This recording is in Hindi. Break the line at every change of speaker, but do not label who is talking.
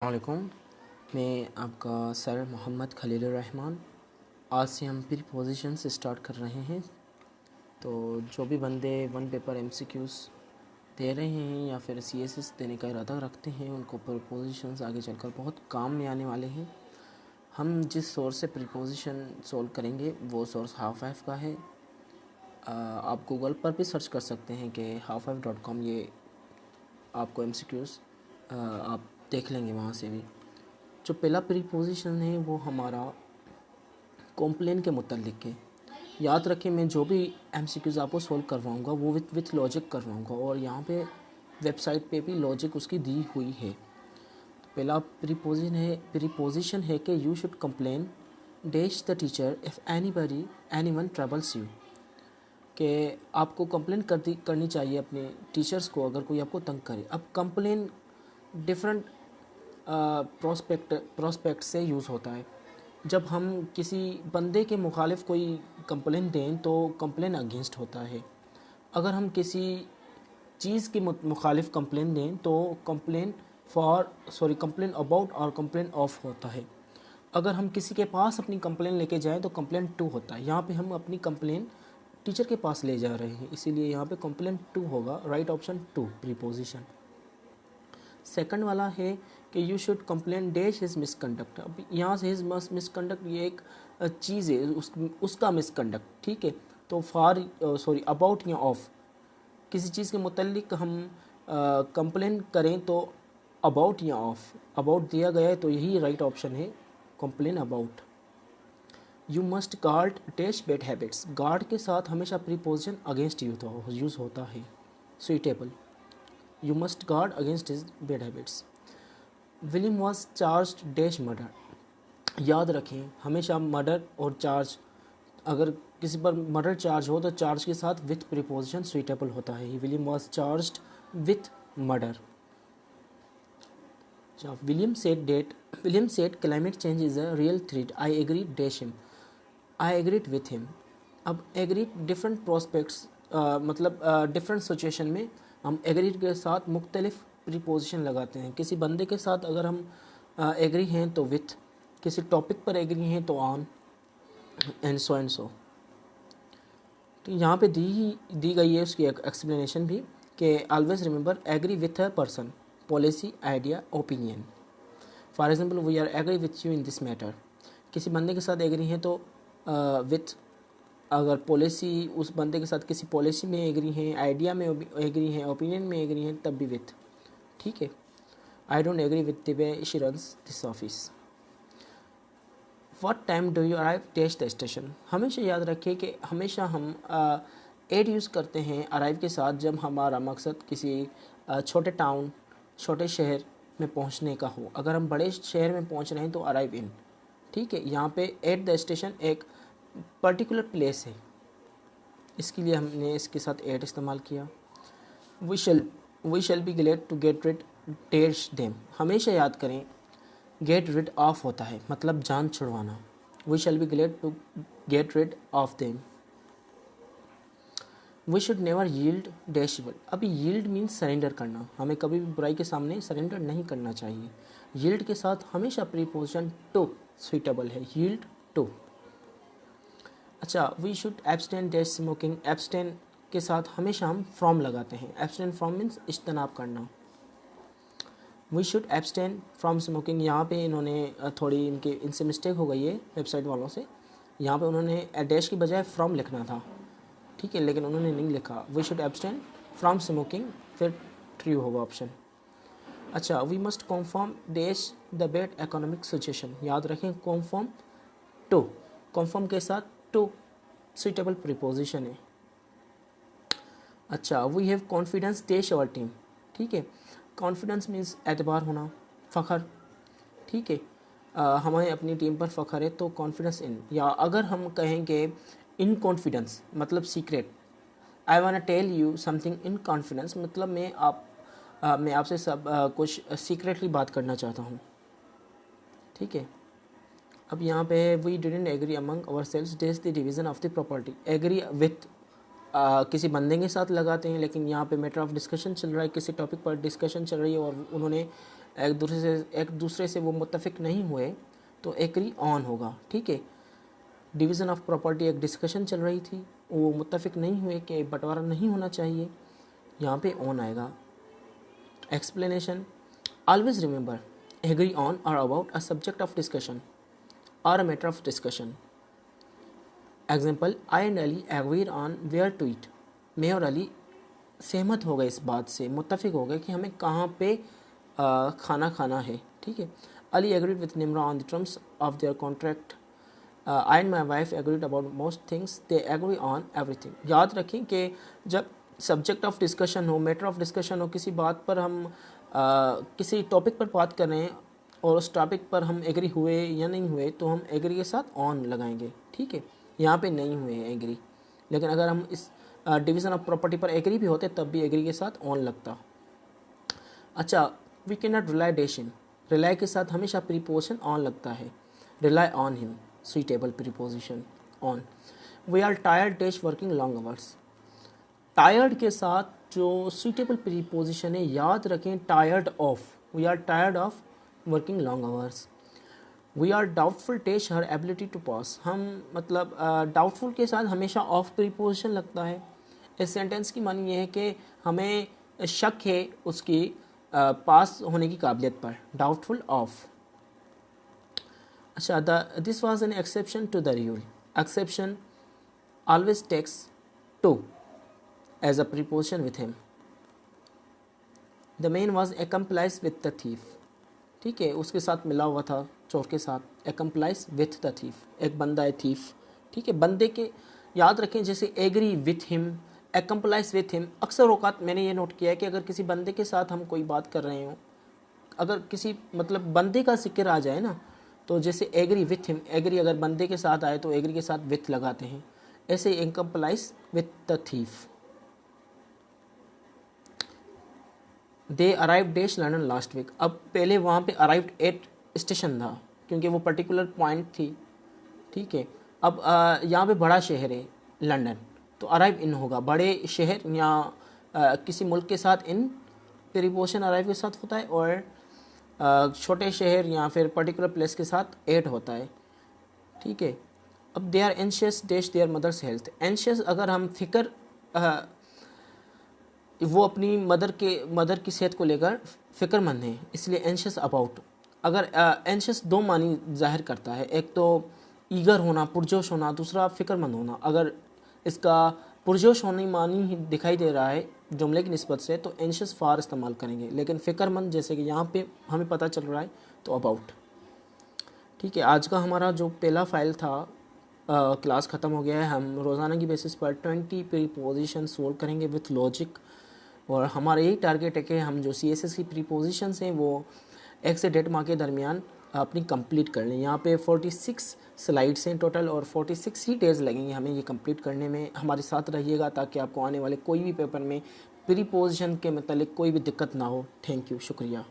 वालेकुम। मैं आपका सर मोहम्मद खलीलुर रहमान। आज से हम प्रीपोजिशन से स्टार्ट कर रहे हैं। तो जो भी बंदे वन पेपर एमसीक्यूज़ दे रहे हैं या फिर सीएसएस देने का इरादा रखते हैं, उनको प्रीपोजिशंस आगे चलकर बहुत काम में आने वाले हैं। हम जिस सोर्स से प्रीपोजिशन सोल्व करेंगे वो सोर्स हाफ का है। आप गूगल पर भी सर्च कर सकते हैं कि half.com, ये आपको एमसीक्यूज़ आप देख लेंगे वहाँ से भी। जो पहला प्रीपोजिशन है वो हमारा कॉम्प्लेन के मुतल्लिक है। याद रखें, मैं जो भी एमसीक्यूज़ आपको सोल्व करवाऊँगा वो विथ लॉजिक करवाऊँगा और यहाँ पे वेबसाइट पे भी लॉजिक उसकी दी हुई है। तो पहला प्रीपोजिशन है कि you should complain dash the teacher if anyone troubles you, कि आपको कंप्लेन करनी चाहिए अपने टीचर्स को अगर कोई आपको तंग करे। अब कंप्लेन डिफरेंट प्रोस्पेक्ट से यूज़ होता है। जब हम किसी बंदे के मुखालिफ कोई कंप्लेन दें तो कंप्लेन अगेंस्ट होता है। अगर हम किसी चीज़ के मुखालिफ कंप्लेन दें तो कंप्लेन अबाउट और कंप्लेन ऑफ होता है। अगर हम किसी के पास अपनी कंप्लेन लेके जाएं तो कंप्लेन टू होता है। यहाँ पे हम अपनी कंप्लेन टीचर के पास ले जा रहे हैं, इसीलिए यहाँ पे कंप्लेन टू होगा। Right option to preposition. Second वाला है कि you should complain dash his misconduct. अब यहाँ से हिज मिसकंडक्ट ये एक चीज़ है, उसका मिसकंडक्ट, ठीक है। तो अबाउट या ऑफ, किसी चीज़ के मुतल्लिक हम कंप्लेन करें तो अबाउट या ऑफ। अबाउट दिया गया है तो यही राइट ऑप्शन है, complain about. You must guard dash bad habits. Guard के साथ हमेशा प्रीपोजिशन अगेंस्ट यूज़ होता है। Suitable, you must guard against his bad habits. William was charge dash murder. याद रखें, हमेशा मर्डर और चार्ज, अगर किसी पर मर्डर चार्ज हो तो चार्ज के साथ विथ प्रीपोजिशन सुइटेबल होता है। William was charged with murder. William said climate change is a real threat. I agree dash him. I agreed with him. अब एग्रीड डिफरेंट प्रोस्पेक्ट्स, मतलब डिफरेंट सिचुएशन में हम एग्रीड के साथ मुख्तलिफ प्रीपोजिशन लगाते हैं। किसी बंदे के साथ अगर हम एग्री हैं तो विथ, किसी टॉपिक पर एग्री हैं तो ऑन, एंड सो। तो यहाँ पे दी गई है उसकी एक्सप्लेनेशन भी कि always remember agree with a person, policy, idea, opinion. For example, we are agree with you in this matter. किसी बंदे के साथ एग्री हैं तो विथ, अगर पॉलिसी, उस बंदे के साथ किसी पॉलिसी में एग्री हैं, आइडिया में एग्री हैं, ओपिनियन में एग्री हैं, तब भी विथ, ठीक है। I don't agree with the way she runs this office. What time do you arrive dash the station. हमेशा याद रखिए कि हमेशा हम एड यूज़ करते हैं अराइव के साथ जब हमारा मकसद किसी छोटे टाउन, छोटे शहर में पहुंचने का हो। अगर हम बड़े शहर में पहुंच रहे हैं तो अराइव इन, ठीक है। यहाँ पे एट द स्टेशन एक पर्टिकुलर प्लेस है, इसके लिए हमने इसके साथ एट इस्तेमाल किया। We shall be glad to get rid dash them. हमेशा याद करें, गेट रिड ऑफ होता है, मतलब जान छुड़वाना। We shall be glad to get rid of them. We should never yield dash evil. अभी यील्ड मीन्स सरेंडर करना, हमें कभी भी बुराई के सामने सरेंडर नहीं करना चाहिए। यील्ड के साथ हमेशा प्रीपोजिशन टू सुइटेबल है, यील्ड टू। अच्छा, we should abstain dash smoking. Abstain के साथ हमेशा हम फ्रॉम लगाते हैं। एब्सटेन फ्रॉम मीन्स इज्तनाब करना। We should abstain from smoking. यहाँ पे इन्होंने थोड़ी इनसे मिस्टेक हो गई है वेबसाइट वालों से। यहाँ पे उन्होंने डैश की बजाय फ्रॉम लिखना था, ठीक है, लेकिन उन्होंने नहीं लिखा। We should abstain from smoking, फिर ट्रू होगा ऑप्शन। अच्छा, we must confirm dash the bad economic situation. याद रखें, कॉन्फर्म टू, कॉन्फर्म के साथ टू सुइटेबल प्रीपोजिशन है। अच्छा, we have confidence dash our team, ठीक है। कॉन्फिडेंस मीन्स एतबार होना, फ़ख्र, ठीक है। हमें अपनी टीम पर फ़ख्र है तो कॉन्फिडेंस इन। या अगर हम कहेंगे इन कॉन्फिडेंस मतलब secret, I want to tell you something in confidence, मतलब मैं आपसे कुछ सीक्रेटली बात करना चाहता हूँ, ठीक है। अब यहाँ पे we didn't agree among ourselves dash the division of the property. Agree with, किसी बंदे के साथ लगाते हैं, लेकिन यहाँ पे मैटर ऑफ डिस्कशन चल रहा है, किसी टॉपिक पर डिस्कशन चल रही है और उन्होंने एक दूसरे से वो मुत्तफिक नहीं हुए, तो एग्री ऑन होगा। ठीक है, डिवीज़न ऑफ प्रॉपर्टी एक डिस्कशन चल रही थी, वो मुत्तफिक नहीं हुए कि बंटवारा नहीं होना चाहिए, यहाँ पे ऑन आएगा। Explanation, always remember agree on और about a subject of discussion और a matter of discussion. Example, I and Ali agreed on where to eat. मैं और अली सहमत हो गए, इस बात से मुत्तफिक हो गए कि हमें कहाँ पे खाना खाना है। ठीक है, Ali agreed with Nimra on the terms of their contract. I and my wife agreed about most things, they agree on everything. याद रखें कि जब सब्जेक्ट ऑफ डिस्कशन हो, मैटर ऑफ डिस्कशन हो, किसी बात पर हम किसी टॉपिक पर बात कर रहे हैं और उस टॉपिक पर हम एग्री हुए या नहीं हुए, तो हम एग्री के साथ ऑन लगाएंगे। ठीक है, यहाँ पे नहीं हुए एग्री, लेकिन अगर हम इस डिवीज़न ऑफ प्रॉपर्टी पर एग्री भी होते तब भी एग्री के साथ ऑन लगता। अच्छा, we can not rely dash him. Rely के साथ हमेशा प्रीपोजिशन ऑन लगता है। Rely on him, suitable preposition on. We are tired dash working long hours. Tired के साथ जो सुइटेबल प्रीपोजिशन है, याद रखें tired of. We are tired of working long hours. We are doubtful test her ability to pass. हम मतलब डाउटफुल के साथ हमेशा ऑफ प्रीपोजिशन लगता है। इस सेंटेंस की मानी ये है कि हमें शक है उसकी पास होने की काबिलियत पर। Doubtful of. अच्छा, this was an exception to the rule. Exception always takes to as a preposition with him. The man was accomplice with the thief. ठीक है, उसके साथ मिला हुआ था, चोर के साथ। एक्म्प्लाइज विथ द थीफ, एक बंदा है थीफ। ठीक है, बंदे के याद रखें, जैसे agree with him, accomplice with him. अक्सर औकात मैंने ये नोट किया है कि अगर किसी बंदे के साथ हम कोई बात कर रहे हों, अगर किसी मतलब बंदे का जिक्र आ जाए ना, तो जैसे एग्री विथ हिम, एग्री अगर बंदे के साथ आए तो एग्री के साथ विथ लगाते हैं। ऐसे accomplice with the thief. They arrive dash London last week. अब पहले वहाँ पे अराइव्ड एट स्टेशन था क्योंकि वो पर्टिकुलर पॉइंट थी। ठीक है, अब यहाँ पे बड़ा शहर है लंदन, तो अराइव इन होगा। बड़े शहर या किसी मुल्क के साथ इन प्रीपोजिशन अराइव के साथ होता है, और छोटे शहर या फिर पर्टिकुलर प्लेस के साथ एट होता है। ठीक है, अब they are anxious dash their mother's health. Anxious अगर हम फिक्र, वो अपनी मदर की सेहत को लेकर फ़िक्रमंद हैं, इसलिए एंशियस अबाउट। अगर एंशियस दो मानी जाहिर करता है, एक तो ईगर होना, पुरजोश होना, दूसरा फ़िक्रमंद होना। अगर इसका पुरजोश होने मानी ही दिखाई दे रहा है जुमले की निस्बत से, तो एंशियस फार इस्तेमाल करेंगे, लेकिन फ़िक्रमंद जैसे कि यहाँ पे हमें पता चल रहा है तो अबाउट। ठीक है, आज का हमारा जो पहला फ़ाइल था क्लास ख़त्म हो गया है। हम रोज़ाना की बेसिस पर 20 प्रीपोजिशन सोल्व करेंगे विथ लॉजिक, और हमारा यही टारगेट है कि हम जो CSS की प्रीपोजिशंस हैं वो 1 से 1.5 माह के दरमियान अपनी कंप्लीट कर लें। यहाँ पे 46 स्लाइड्स हैं टोटल, और 46 ही डेज़ लगेंगे हमें ये कंप्लीट करने में। हमारे साथ रहिएगा ताकि आपको आने वाले कोई भी पेपर में प्रीपोजिशन के मतलब कोई भी दिक्कत ना हो। थैंक यू, शुक्रिया।